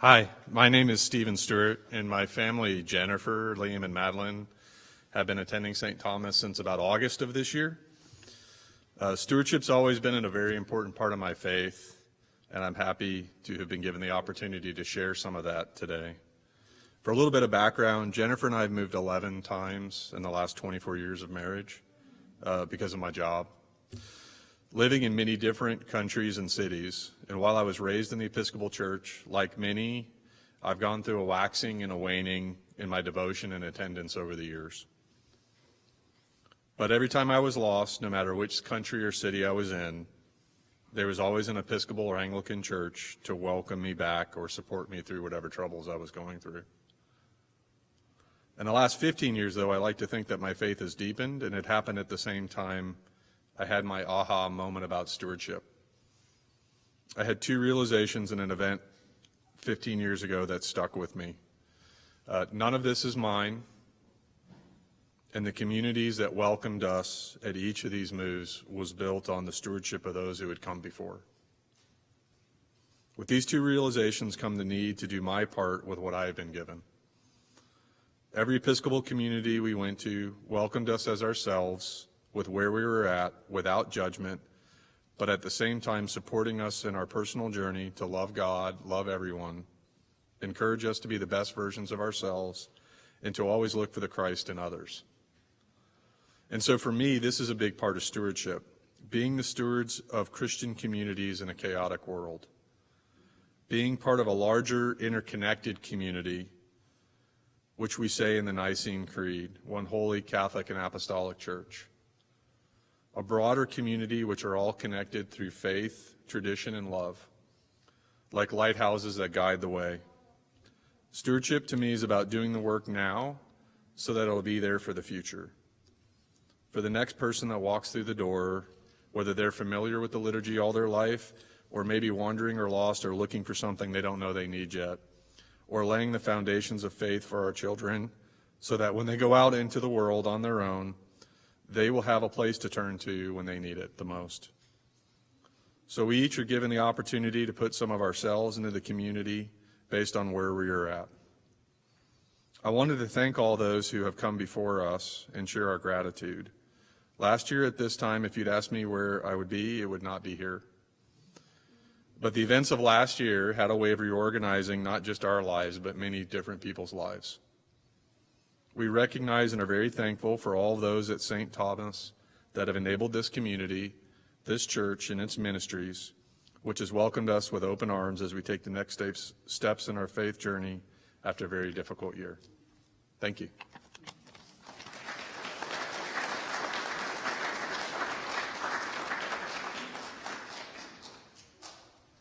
Hi, my name is Stewart, and my family, Jennifer, Liam, and Madeline, have been attending St. Thomas since about August of this year. Stewardship's always been a very important part of my faith, and I'm happy to have been given the opportunity to share some of that today. For a little bit of background, Jennifer and I have moved 11 times in the last 24 years of marriage because of my job. Living in many different countries and cities, and while I was raised in the Episcopal Church, like many, I've gone through a waxing and a waning in my devotion and attendance over the years. But every time I was lost, no matter which country or city I was in, there was always an Episcopal or Anglican church to welcome me back or support me through whatever troubles I was going through. In the last 15 years, though, I like to think that my faith has deepened, and it happened at the same time I had my aha moment about stewardship. I had two realizations in an event 15 years ago that stuck with me. None of this is mine, and the communities that welcomed us at each of these moves was built on the stewardship of those who had come before. With these two realizations come the need to do my part with what I have been given. Every Episcopal community we went to welcomed us as ourselves, with where we were at, without judgment, but at the same time supporting us in our personal journey to love God, love everyone, encourage us to be the best versions of ourselves, and to always look for the Christ in others. And so for me, this is a big part of stewardship, being the stewards of Christian communities in a chaotic world, being part of a larger interconnected community, which we say in the Nicene Creed, one holy Catholic and Apostolic Church. A broader community which are all connected through faith, tradition, and love, like lighthouses that guide the way. Stewardship to me is about doing the work now so that it'll be there for the future. For the next person that walks through the door, whether they're familiar with the liturgy all their life, or maybe wandering or lost or looking for something they don't know they need yet, or laying the foundations of faith for our children so that when they go out into the world on their own, they will have a place to turn to when they need it the most. So we each are given the opportunity to put some of ourselves into the community based on where we are at. I wanted to thank all those who have come before us and share our gratitude. Last year at this time, if you'd asked me where I would be, it would not be here. But the events of last year had a way of reorganizing not just our lives, but many different people's lives. We recognize and are very thankful for all those at St. Thomas that have enabled this community, this church, and its ministries, which has welcomed us with open arms as we take the next steps in our faith journey after a very difficult year. Thank you.